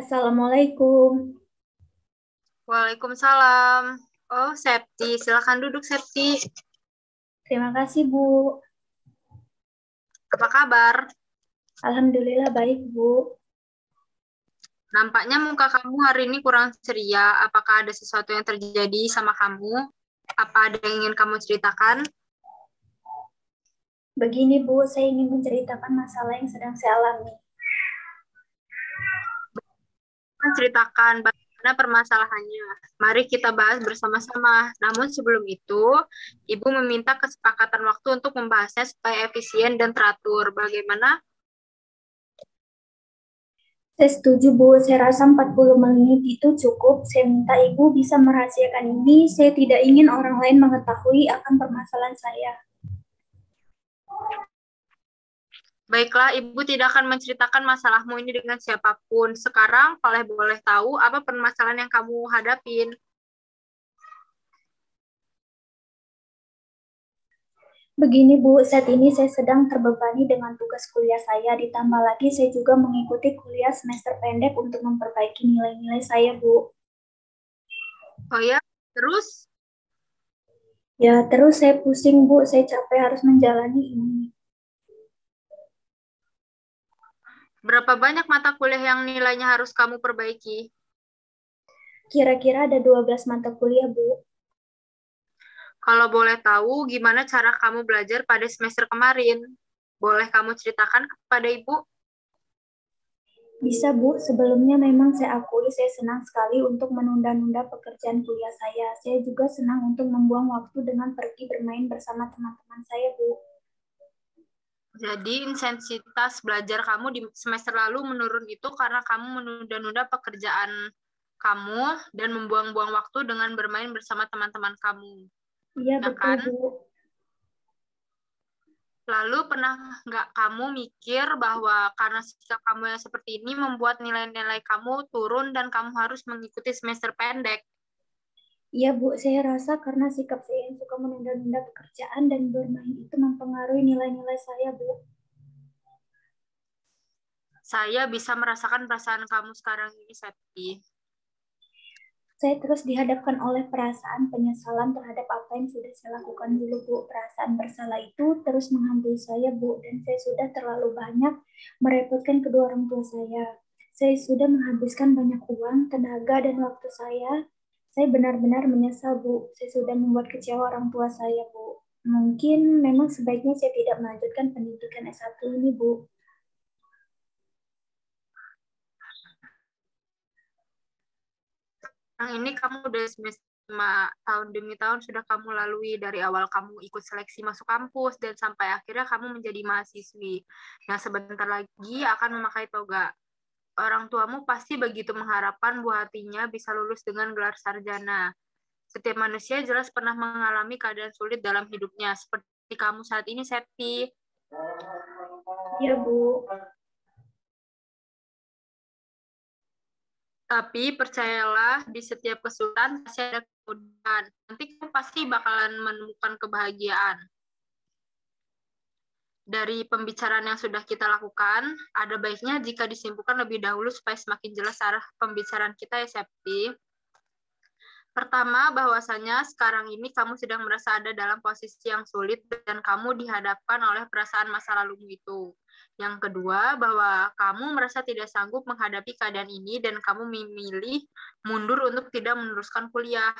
Assalamualaikum. Waalaikumsalam. Oh, Septi. Silakan duduk, Septi. Terima kasih, Bu. Apa kabar? Alhamdulillah baik, Bu. Nampaknya muka kamu hari ini kurang ceria. Apakah ada sesuatu yang terjadi sama kamu? Apa ada yang ingin kamu ceritakan? Begini, Bu, saya ingin menceritakan masalah yang sedang saya alami. Ceritakan bagaimana permasalahannya. Mari kita bahas bersama-sama. Namun sebelum itu, Ibu meminta kesepakatan waktu untuk membahasnya supaya efisien dan teratur. Bagaimana? Saya setuju, Bu. Saya rasa 40 menit itu cukup. Saya minta Ibu bisa merahasiakan ini. Saya tidak ingin orang lain mengetahui akan permasalahan saya. Baiklah, Ibu tidak akan menceritakan masalahmu ini dengan siapapun. Sekarang, kalau boleh tahu, apa permasalahan yang kamu hadapin? Begini, Bu, saat ini saya sedang terbebani dengan tugas kuliah saya. Ditambah lagi saya juga mengikuti kuliah semester pendek untuk memperbaiki nilai-nilai saya, Bu. Oh ya, terus Ya, terus saya pusing, Bu. Saya capek harus menjalani ini. berapa banyak mata kuliah yang nilainya harus kamu perbaiki? Kira-kira ada 12 mata kuliah, Bu. Kalau boleh tahu, gimana cara kamu belajar pada semester kemarin? Boleh kamu ceritakan kepada Ibu? Bisa, Bu. Sebelumnya memang saya akui saya senang sekali untuk menunda-nunda pekerjaan kuliah saya. Saya juga senang untuk membuang waktu dengan pergi bermain bersama teman-teman saya, Bu. Jadi, intensitas belajar kamu di semester lalu menurun itu karena kamu menunda-nunda pekerjaan kamu dan membuang-buang waktu dengan bermain bersama teman-teman kamu. Iya, Ya betul, kan? Bu. Lalu pernah nggak kamu mikir bahwa karena sikap kamu yang seperti ini membuat nilai-nilai kamu turun dan kamu harus mengikuti semester pendek? Iya, Bu. Saya rasa karena sikap saya yang suka menunda-nunda pekerjaan dan bermain itu mempengaruhi nilai-nilai saya, Bu. Saya bisa merasakan perasaan kamu sekarang ini, Septi. Saya terus dihadapkan oleh perasaan penyesalan terhadap apa yang sudah saya lakukan dulu, Bu. Perasaan bersalah itu terus menghantui saya, Bu. Dan saya sudah terlalu banyak merepotkan kedua orang tua saya. Saya sudah menghabiskan banyak uang, tenaga, dan waktu saya. Saya benar-benar menyesal, Bu. Saya sudah membuat kecewa orang tua saya, Bu. Mungkin memang sebaiknya saya tidak melanjutkan pendidikan S1 ini, Bu. Yang ini kamu udah semester 5 tahun demi tahun sudah kamu lalui dari awal kamu ikut seleksi masuk kampus dan sampai akhirnya kamu menjadi mahasiswi yang sebentar lagi akan memakai toga. Orang tuamu pasti begitu mengharapkan buah hatinya bisa lulus dengan gelar sarjana. Setiap manusia jelas pernah mengalami keadaan sulit dalam hidupnya, seperti kamu saat ini, Septi. Iya, Bu. Tapi percayalah, di setiap kesulitan pasti ada kemudahan. Nanti kamu pasti bakalan menemukan kebahagiaan. Dari pembicaraan yang sudah kita lakukan, ada baiknya jika disimpulkan lebih dahulu supaya semakin jelas arah pembicaraan kita, ya, Septi. Pertama, bahwasanya sekarang ini kamu sedang merasa ada dalam posisi yang sulit dan kamu dihadapkan oleh perasaan masa lalumu itu. Yang kedua, bahwa kamu merasa tidak sanggup menghadapi keadaan ini dan kamu memilih mundur untuk tidak meneruskan kuliah.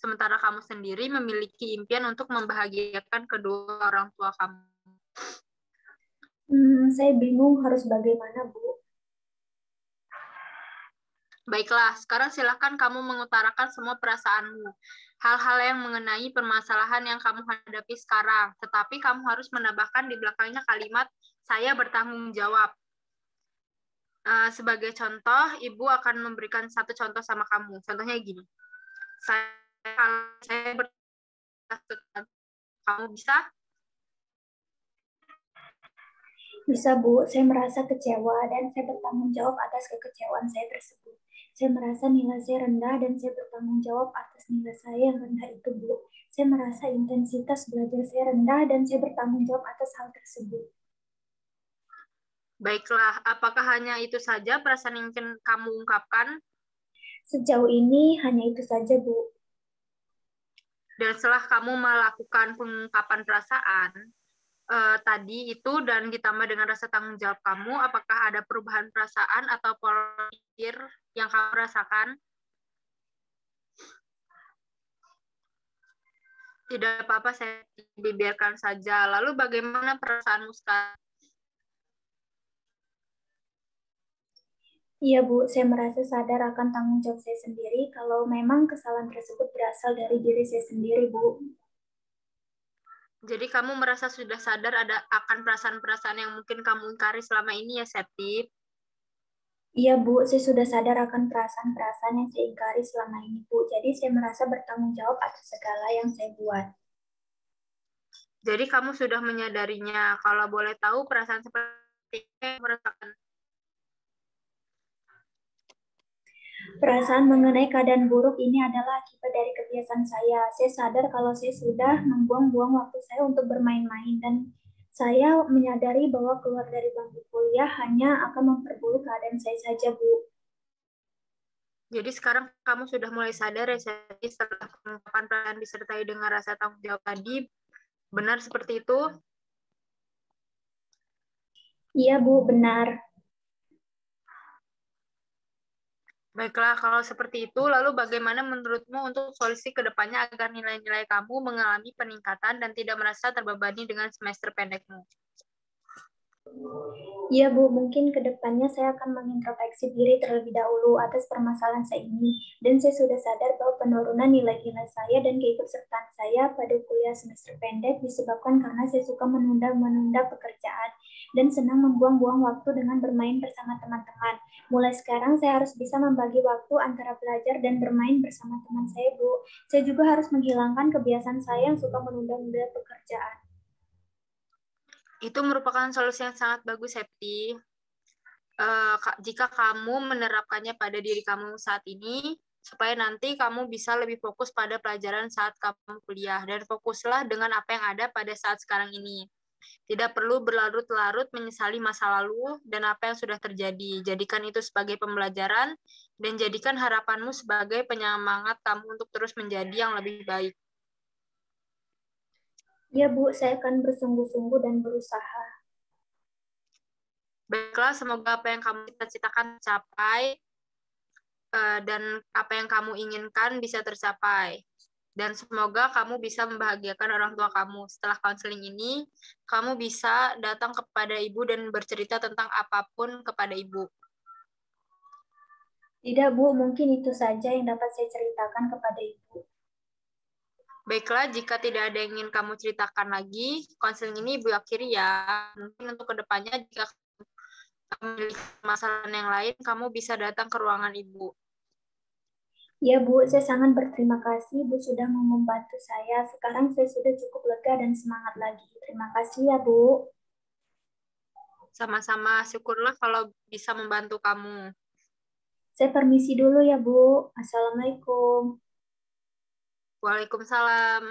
Sementara kamu sendiri memiliki impian untuk membahagiakan kedua orang tua kamu. Saya bingung harus bagaimana, Bu. Baiklah, sekarang silakan kamu mengutarakan semua perasaanmu. Hal-hal yang mengenai permasalahan yang kamu hadapi sekarang. Tetapi kamu harus menambahkan di belakangnya kalimat, saya bertanggung jawab. Sebagai contoh, Ibu akan memberikan satu contoh sama kamu. Contohnya gini, saya bertanggung jawab. Kamu bisa? Bisa, Bu. Saya merasa kecewa dan saya bertanggung jawab atas kekecewaan saya tersebut. Saya merasa nilai saya rendah dan saya bertanggung jawab atas nilai saya yang rendah itu, Bu. Saya merasa intensitas belajar saya rendah dan saya bertanggung jawab atas hal tersebut. Baiklah, apakah hanya itu saja perasaan yang ingin kamu ungkapkan? Sejauh ini hanya itu saja, Bu. Dan setelah kamu melakukan pengungkapan perasaan tadi itu dan ditambah dengan rasa tanggung jawab kamu, apakah ada perubahan perasaan atau pola pikir yang kamu rasakan? Tidak apa-apa, saya biarkan saja. Lalu bagaimana perasaanmu sekarang? Iya, Bu, saya merasa sadar akan tanggung jawab saya sendiri kalau memang kesalahan tersebut berasal dari diri saya sendiri, Bu. Jadi kamu merasa sudah sadar ada akan perasaan-perasaan yang mungkin kamu ingkari selama ini ya, Septi? Iya, Bu, saya sudah sadar akan perasaan-perasaan yang saya ingkari selama ini, Bu. Jadi saya merasa bertanggung jawab atas segala yang saya buat. Jadi kamu sudah menyadarinya. Kalau boleh tahu perasaan seperti apa yang merasakan? Perasaan mengenai keadaan buruk ini adalah akibat dari kebiasaan saya. Saya sadar kalau saya sudah membuang-buang waktu saya untuk bermain-main dan saya menyadari bahwa keluar dari bangku kuliah hanya akan memperburuk keadaan saya saja, Bu. Jadi sekarang kamu sudah mulai sadar ya, Septi, setelah pengungkapan perasaan disertai dengan rasa tanggung jawab tadi, benar seperti itu? Iya, Bu, benar. Baiklah, kalau seperti itu, lalu bagaimana menurutmu untuk solusi ke depannya agar nilai-nilai kamu mengalami peningkatan dan tidak merasa terbebani dengan semester pendekmu? Iya, Bu, mungkin ke depannya saya akan mengintrospeksi diri terlebih dahulu atas permasalahan saya ini. Dan saya sudah sadar bahwa penurunan nilai-nilai saya dan keikutsertaan saya pada kuliah semester pendek disebabkan karena saya suka menunda-menunda pekerjaan dan senang membuang-buang waktu dengan bermain bersama teman-teman. Mulai sekarang saya harus bisa membagi waktu antara belajar dan bermain bersama teman saya, Bu. Saya juga harus menghilangkan kebiasaan saya yang suka menunda-nunda pekerjaan. Itu merupakan solusi yang sangat bagus, Septi. Jika kamu menerapkannya pada diri kamu saat ini, supaya nanti kamu bisa lebih fokus pada pelajaran saat kamu kuliah, dan fokuslah dengan apa yang ada pada saat sekarang ini. Tidak perlu berlarut-larut menyesali masa lalu dan apa yang sudah terjadi. Jadikan itu sebagai pembelajaran, dan jadikan harapanmu sebagai penyemangat kamu untuk terus menjadi yang lebih baik. Ya, Bu, saya akan bersungguh-sungguh dan berusaha. Baiklah, semoga apa yang kamu cita-citakan tercapai, dan apa yang kamu inginkan bisa tercapai. Dan semoga kamu bisa membahagiakan orang tua kamu. Setelah konseling ini, kamu bisa datang kepada ibu dan bercerita tentang apapun kepada ibu. Tidak, Bu, mungkin itu saja yang dapat saya ceritakan kepada Ibu. Baiklah, jika tidak ada yang ingin kamu ceritakan lagi, konseling ini ibu akhiri ya. Mungkin untuk kedepannya, jika kamu memiliki masalah yang lain, kamu bisa datang ke ruangan ibu. Ya, Bu, saya sangat berterima kasih Bu sudah mau membantu saya. Sekarang saya sudah cukup lega dan semangat lagi. Terima kasih ya, Bu. Sama-sama, syukurlah kalau bisa membantu kamu. Saya permisi dulu ya, Bu. Assalamualaikum. Waalaikumsalam.